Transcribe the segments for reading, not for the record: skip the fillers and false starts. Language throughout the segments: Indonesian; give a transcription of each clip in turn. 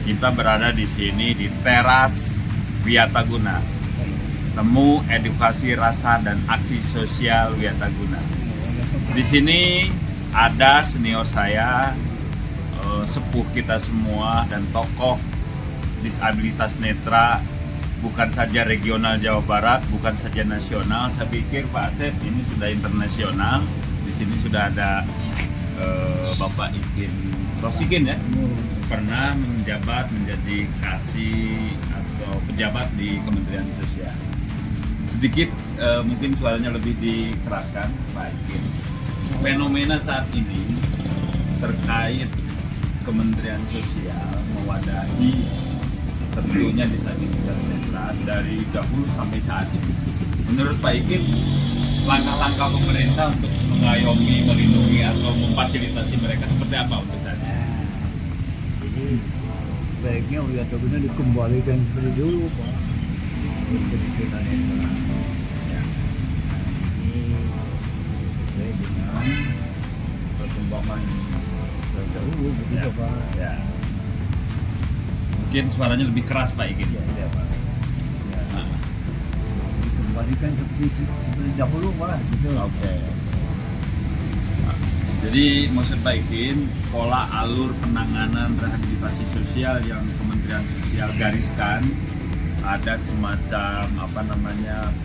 Kita berada di sini di teras Wiataguna. Temu edukasi rasa dan aksi sosial Wiataguna. Di sini ada senior saya, sepuh kita semua dan tokoh disabilitas netra, bukan saja regional Jawa Barat, bukan saja nasional. Saya pikir Pak Asep ini sudah internasional. Di sini sudah ada Bapak Ikin Rosikin ya, pernah menjabat menjadi kasih atau pejabat di Kementerian Sosial. Sedikit mungkin suaranya lebih dikeraskan Pak Ikin. Fenomena saat ini terkait Kementerian Sosial mewadahi tentunya disabilitas netra dari dahulu sampai saat ini. Menurut Pak Ikin, langkah-langkah pemerintah untuk mengayomi, melindungi atau memfasilitasi mereka seperti apa untuk saat ini? Jadi baiknya Wiataguna dikembalikan seperti dulu, Pak. Kita netra. Ya. Ini sesuai dengan perkembangan dahulu begitu, Ya. Pak. Ya. Mungkin suaranya lebih keras Pak Ikin. Ya, Pak. Ya. Nah, Dikembalikan seperti dahulu, Pak. Gitu. Oke. Nah, jadi maksud Pak Ikin, pola alur penanganan rehabilitasi sosial yang Kementerian Sosial gariskan ada semacam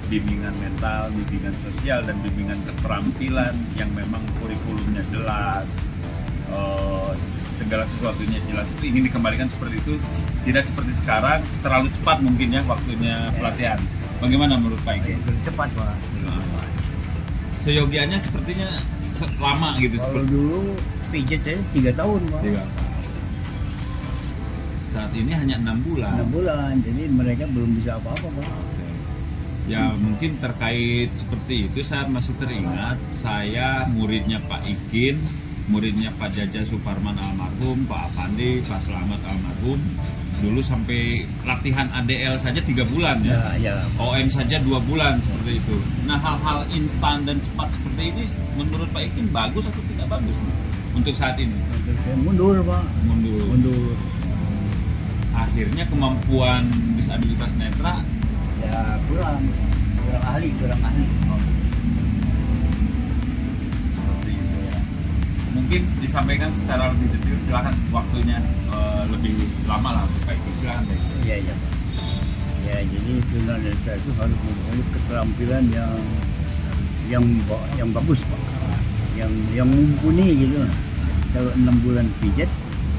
bimbingan mental, bimbingan sosial dan bimbingan keterampilan yang memang kurikulumnya jelas, segala sesuatunya jelas, itu ingin dikembalikan seperti itu, tidak seperti sekarang terlalu cepat mungkin ya waktunya pelatihan. Bagaimana menurut Pak Ikin? Cepat, Pak. Seyogianya sepertinya lama gitu. Kalau dulu pijat saya 3 tahun, Pak. Tiga. Saat ini hanya 6 bulan. 6 bulan, jadi mereka belum bisa apa-apa, Pak. Ya mungkin terkait seperti itu saya masih teringat saya muridnya Pak Ikin, muridnya Pak Jaja Suparman almarhum, Pak Afandi, Pak Selamat almarhum. Dulu sampai latihan ADL saja 3 bulan ya. Ya. OM saja 2 bulan seperti itu. Nah hal-hal instan dan cepat seperti ini menurut Pak Ikin bagus atau tidak bagus untuk saat ini? Mundur, Pak. Mundur. Akhirnya kemampuan disabilitas netra Ya kurang ahli. seperti itu ya. Mungkin disampaikan secara lebih detail, silakan waktunya lebih lama lah untuk Pak Ikin. Silakan Pak Ikin. Iya, Pak. Ya, jadi tunanetra itu harus mempunyai keterampilan yang bagus, Pak. Yang mumpuni gitu. Kalau 6 bulan pijat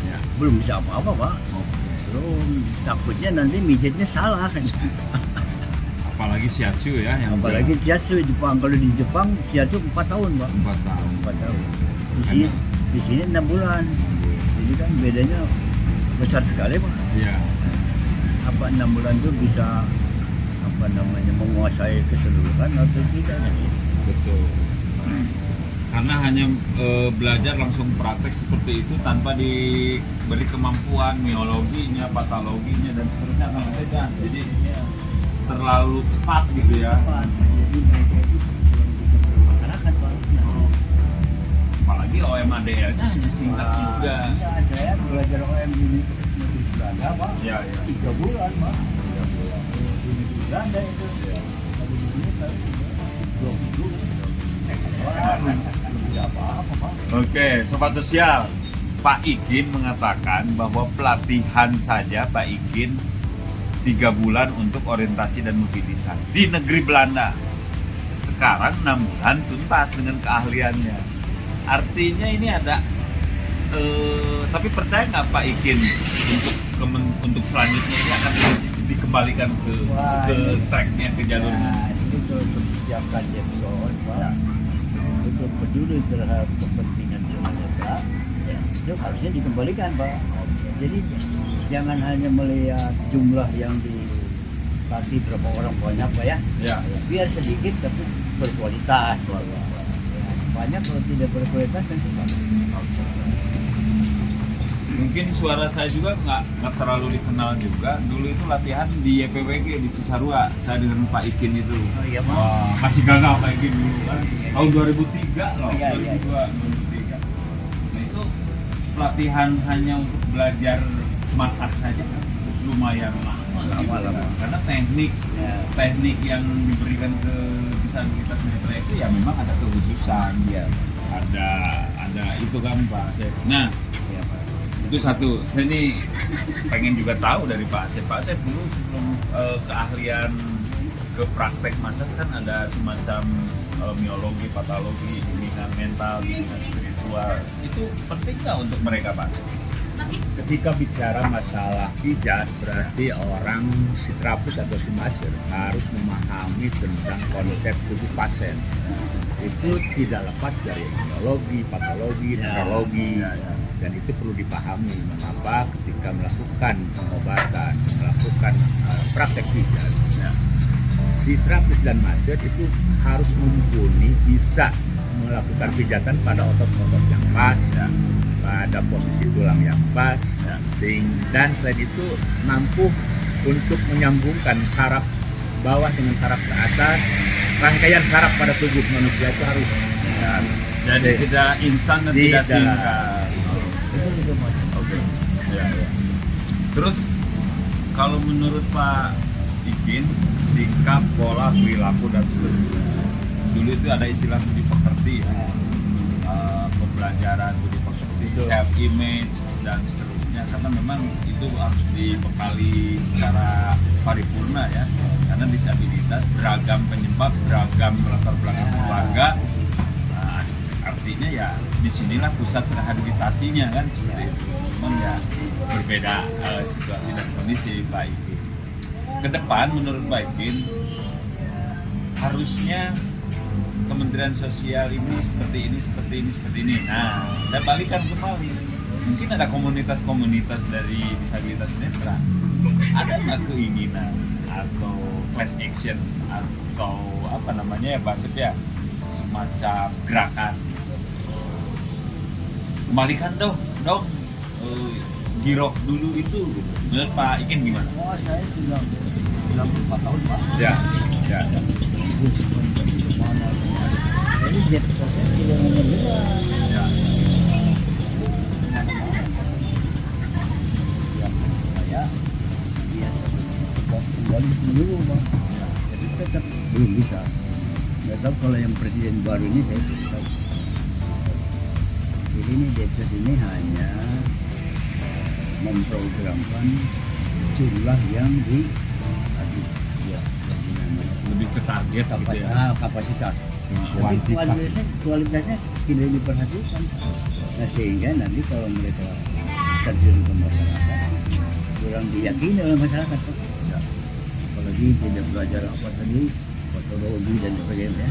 Ya. belum bisa apa-apa, Pak. Belum, takutnya nanti mijitnya salah kan. Apalagi shiatsu ya yang Apalagi shiatsu Jepang. Kalau di Jepang shiatsu 4 tahun, Pak. 4 tahun. 4 tahun. Di sini 6 bulan. Jadi kan bedanya besar sekali, Pak. Iya. Apa 6 bulan itu bisa menguasai keseluruhan atau tidak? Betul. Karena hanya belajar langsung praktek seperti itu tanpa diberi kemampuan miologinya, patologinya dan seterusnya akan beda. Jadi terlalu cepat gitu ya. Jadi mereka itu belum bisa bermasyarakat, Pak. Apalagi OMADL-nya hanya singkat juga. Iya, saya belajar OM di negeri Belanda, Pak. Iya. 3 bulan, Pak. 3 bulan. Di negeri Belanda itu. Kalau di sini saya 2 minggu. Belum bisa apa-apa, Pak. Oke, sobat sosial. Pak Ikin mengatakan bahwa pelatihan saja Pak Ikin 3 bulan untuk orientasi dan mobilitas di negeri Belanda. Sekarang 6 bulan tuntas dengan keahliannya. Artinya ini ada tapi percaya nggak Pak Ikin untuk selanjutnya ini akan dikembalikan ke tracknya, ke jalurnya? Nah, itu persiapkan Jackson, Pak. Untuk peduli terhadap kepentingan tunanetra, itu harusnya dikembalikan, Pak. Jadi jangan hanya melihat jumlah yang dilatih berapa orang banyak, Pak ya. Ya. Biar sedikit tapi berkualitas, Pak. Banyak kalau tidak berkualitas kan susah. Mungkin suara saya juga nggak terlalu dikenal juga. Dulu itu latihan di YPWG di Cisarua. Saya dengan Pak Ikin itu. Oh iya, Pak. Wah, masih gagal Pak Ikin dulu kan. Iya. Tahun 2003 loh. Iya, 2002, 2003. Nah itu pelatihan hanya untuk belajar masak saja lumayan lama. Karena teknik yang diberikan ke disabilitas netra itu ya memang ada kekhususan, ada itu kan Pak Asep. Nah, itu satu. Saya ini pengen juga tahu dari Pak Asep dulu sebelum keahlian ke praktek massage kan ada semacam miologi, patologi, bimbingan mental, bimbingan spiritual. Itu penting nggak untuk mereka Pak Asep? Ketika bicara masalah pijat, berarti orang si terapis atau si maser harus memahami tentang konsep tubuh pasien. Itu tidak lepas dari biologi, patologi, neurologi, dan itu perlu dipahami mengapa ketika melakukan pengobatan, melakukan praktek pijat, si terapis dan maser itu harus mumpuni bisa melakukan pijatan pada otot-otot yang pas, pada posisi tulang yang pas, dan selain itu mampu untuk menyambungkan saraf bawah dengan saraf ke atas, rangkaian saraf pada tubuh manusia itu harus. Jadi tidak instan dan tidak singkat. Oke. Terus kalau menurut Pak Ikin, sikap, pola, perilaku dan seterusnya. Dulu itu ada istilah budi pekerti ya. Pembelajaran budi pekerti, self image dan seterusnya, karena memang itu harus dibekali secara paripurna ya, karena disabilitas beragam penyebab, beragam latar belakang keluarga. Nah, artinya ya disinilah pusat rehabilitasinya kan seperti itu. Cuman ya berbeda situasi dan kondisi Pak Ikin. Kedepan menurut Pak Ikin harusnya Kementerian Sosial ini seperti ini. Nah, saya balikan kembali. Mungkin ada komunitas-komunitas dari disabilitas netra. Ada nggak keinginan atau class action atau apa namanya ya bahasanya semacam gerakan? Kembalikan dong girok dulu itu. Menurut Pak Ikin gimana? Oh, saya bilang 4 tahun Pak. Ya. Jadi jet sosial tidak nomor 2. Ya. Saya biasa kembali dulu Bang. Jadi tetap belum bisa. Nggak tahu kalau yang presiden baru ini saya tidak tahu. Jadi ini Depsos ini hanya memprogramkan jumlah yang Lebih ke target gitu ya. kapasitas. Tapi kualitasnya tidak diperhatikan. Nah, sehingga nanti kalau mereka terjun ke masyarakat kurang diyakini oleh masyarakat. Apalagi tidak belajar apa tadi, patologi dan sebagainya.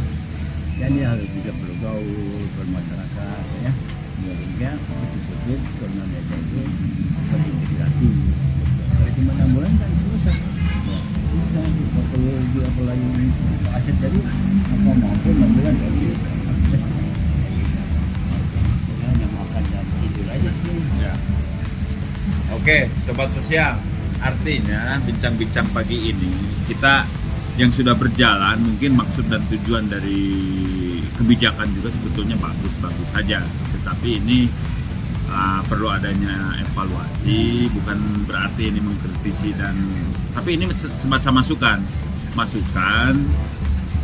Dan dia harus bisa bergaul bermasyarakat ya. Sehingga betul-betul tunanetra itu terintegrasi. Kalau cuma 6 bulan kan susah. Patologi apalagi aset tadi apa mampu 6 bulan lagi. Hanya makan dan tidur aja sih. Ya. Oke, sobat sosial. Artinya bincang-bincang pagi ini kita yang sudah berjalan, mungkin maksud dan tujuan dari kebijakan juga sebetulnya bagus-bagus saja. Tetapi ini perlu adanya evaluasi, bukan berarti ini mengkritisi tapi ini semacam masukan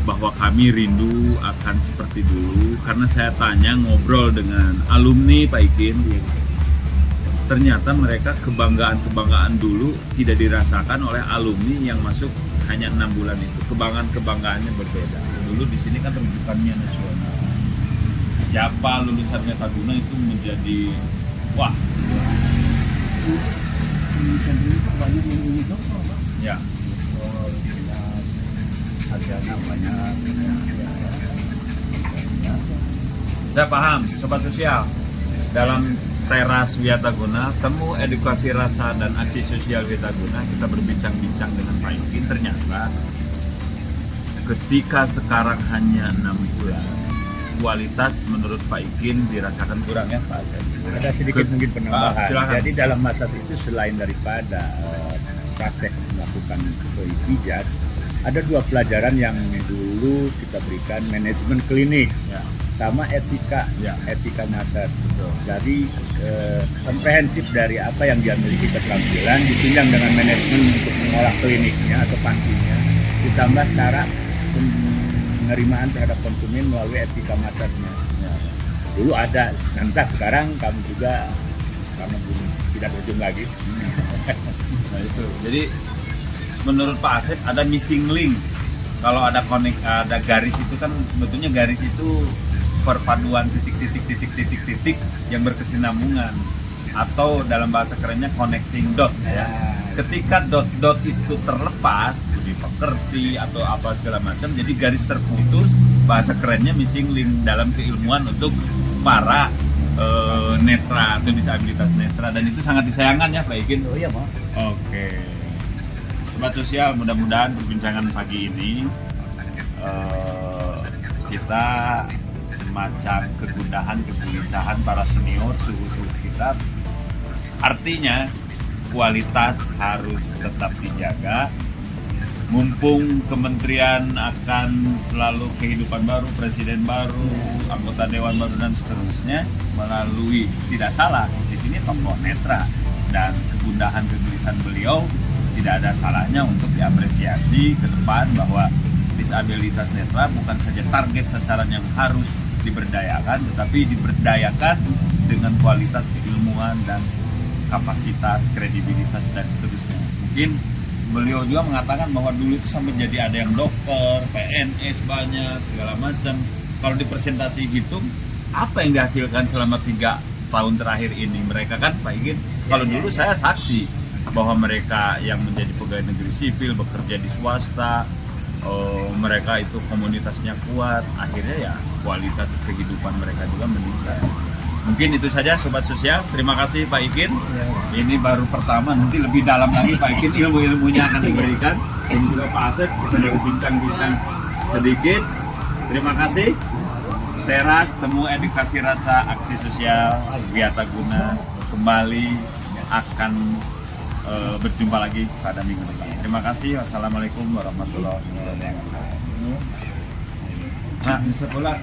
bahwa kami rindu akan seperti dulu. Karena saya tanya ngobrol dengan alumni Pak Ikin, ternyata mereka kebanggaan dulu tidak dirasakan oleh alumni yang masuk hanya 6 bulan itu. Kebanggaannya berbeda. Dulu di sini kan rujukannya nasional. Siapa lulusan Metaguna itu menjadi wah. Kan dulu banyak yang ini dokter, Pak. Ya. Ada namanya. Saya paham, sobat sosial. Dalam teras Wiataguna, temu edukasi rasa dan aksi sosial Wiataguna, kita berbincang-bincang dengan Pak Ikin. Ternyata ketika sekarang hanya 6 bulan, kualitas menurut Pak Ikin dirasakan kurang ya Pak? Ada sedikit mungkin penambahan. Silakan. Jadi dalam masa itu selain daripada praktek melakukan pijat, ada 2 pelajaran yang dulu kita berikan, manajemen klinik. Ya. sama etika, Ya. etika master. Jadi komprehensif dari apa yang dia miliki keterampilan ditunjang dengan manajemen untuk mengolah kliniknya atau pantinya, ditambah cara penerimaan terhadap konsumen melalui etika masternya. Ya. Dulu ada, nanti sekarang kamu juga karena belum tidak berujung lagi. Nah itu. Jadi menurut Pak Asep ada missing link. Kalau ada ada garis itu kan sebetulnya garis itu perpaduan titik-titik yang berkesinambungan atau dalam bahasa kerennya connecting dot ya. Ketika dot itu terlepas, jadi pekerti atau apa segala macam, jadi garis terputus, bahasa kerennya missing link dalam keilmuan untuk para netra atau disabilitas netra, dan itu sangat disayangkan ya Pak Ikin. Oh iya, Pak. Oke. Sobat Sosial, mudah-mudahan perbincangan pagi ini kita semacam kegundahan, kegelisahan para senior suhu-suhu kita. Artinya kualitas harus tetap dijaga. Mumpung kementerian akan selalu kehidupan baru, presiden baru, anggota dewan baru dan seterusnya, melalui tidak salah di sini tokoh netra dan kegundahan kegelisahan beliau tidak ada salahnya untuk diapresiasi ke depan bahwa disabilitas netra bukan saja target sasaran yang harus diberdayakan, tetapi diberdayakan dengan kualitas keilmuan dan kapasitas, kredibilitas dan seterusnya. Mungkin beliau juga mengatakan bahwa dulu itu sampai jadi ada yang dokter, PNS banyak segala macam. Kalau dipresentasi hitung, apa yang dihasilkan selama 3 tahun terakhir ini mereka kan Pak Igin? Kalau dulu saya saksi bahwa mereka yang menjadi pegawai negeri sipil bekerja di swasta, mereka itu komunitasnya kuat, akhirnya ya kualitas kehidupan mereka juga meningkat. Mungkin itu saja Sobat Sosial, terima kasih Pak Ikin. Ini baru pertama, nanti lebih dalam lagi Pak Ikin ilmu-ilmunya akan diberikan. Dan juga Pak Asep, kita baru bincang-bincang sedikit. Terima kasih. Teras Temu Edukasi Rasa Aksi Sosial Wiataguna kembali akan berjumpa lagi pada minggu depan. Terima kasih. Wassalamualaikum warahmatullahi wabarakatuh. Nah, di sekolah